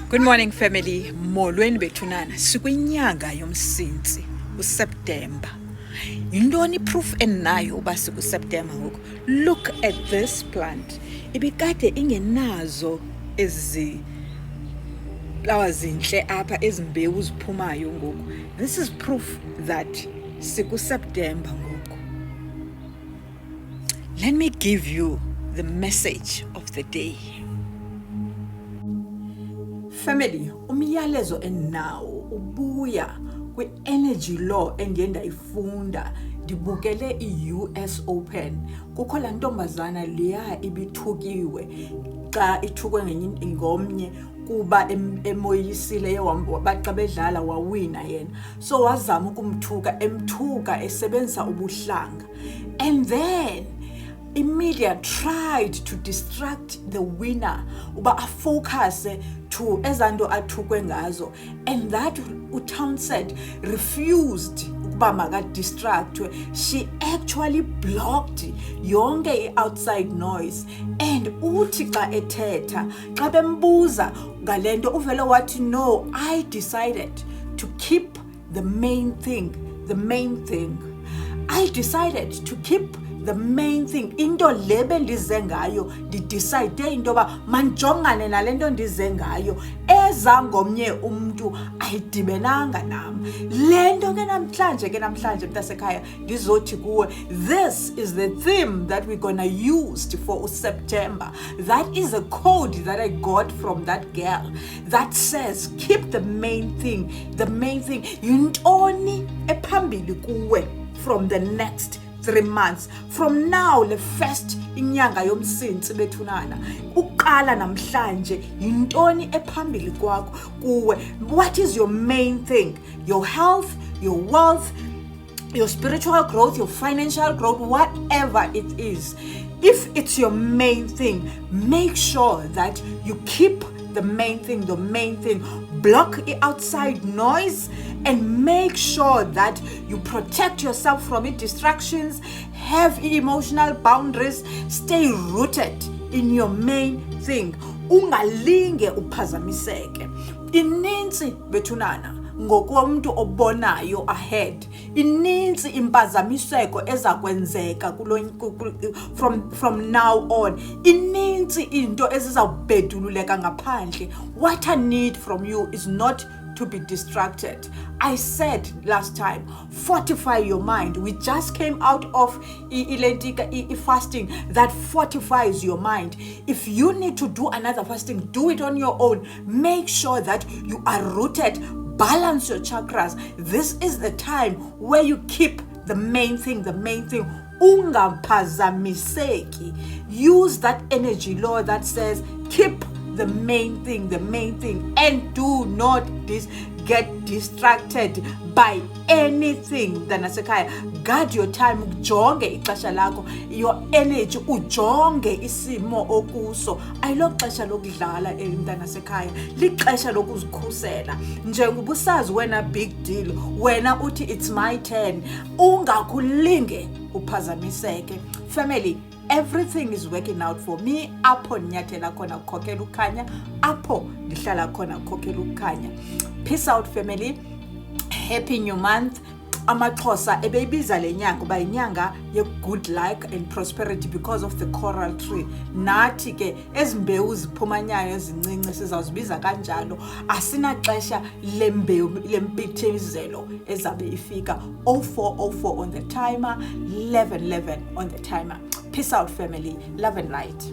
Good morning, family. Molweni bethunana. Sikwinyanga yomsintsi, uSeptember. Yintoni proof enayo uba sikuSeptember ngoku? Look at this plant. Ibikade ingenazo ezi flowers zinhle apha ezimbewu ziphumayo ngoku. This is proof that sikuSeptember ngoku. Let me give you the message of the day. Family, umyalezo enawo ubuya kwi-energy law endiye ndayifunda ndibukele i-US Open. Kukho laa ntombazana leya ibithukiwe xa ithukwe ngomnye kuba emoyisile baxa bedlala wawina yena. So wazama ukumthuka, emthuka esebenzisa ubuhlanga. And then media tried to distract the winner uba afocus to ezanto athukwe ngazo, and that uTownsend refused ukuba makadistractwe. She actually blocked yonke i-outside noise, and uthi xa ethetha xa bembuza ngalento uvele wathi no, I decided to keep the main thing. I decided to keep the main thing. Into lebe ndize ngayo decide into ba manjongane nalento ndize ngayo, eza ngomnye umntu ayidibenanga nami. Lento ke namhlanje mntasekhaya ndizothi kuwe, this is the theme that we're gonna use for September. That is a code that I got from that girl that says keep the main thing. Yintoni ephambili kuwe from the next 3 months from now. Le first inyanga yomsintsi bethunana uqala namhlanje, yintoni ephambili kwakho kuwe? What is your main thing? Your health, your wealth, your spiritual growth, your financial growth, whatever it is. If it's your main thing, make sure that you keep the main thing. Block the outside noise and make sure that you protect yourself from distractions. Have emotional boundaries. Stay rooted in your main thing. Ungalinge uphazamiseke. Ininzi bethunana ngokomntu obonayo ahead. Ininzi impazamiseko ezakwenzeka from now on. Ininzi into ezizawubhedululeka ngaphandle. What I need from you is not to be distracted. I said last time, fortify your mind. We just came out of fasting that fortifies your mind. If you need to do another fasting, do it on your own. Make sure that you are rooted. Balance your chakras. This is the time where you keep the main thing. Ungaphazamiseki. Use that energy law that says keep the main thing, and do not get distracted by anything. Danasekhaya, guard your time. Ujonge ixesha lakho, your energy, ujonge isimo okuso. Ayilo xesha lokudlala mntanasekhaya, lixesha lokuzikhusela. Njengoba usazi wena big deal, wena uthi it's my turn, ungakhulinge uphazamiseke. Family, everything is working out for me. Apho nyathela khona ukhokhela ukhanya, apho ndihlala khona ukhokhela ukhanya. Peace out, family. Happy new month. Amaxhosa ebeyibiza le nyanga uba yinyanga ye-good luck and prosperity because of the coral tree. Nathi ke ezimbewu ziphumanyayo ezincinci sizawuzibiza kanjalo. Asinaxesha lempithizelo ezabe ifika. 04:04 on the timer, 11:11 on the timer. Peace out, family. Love and light.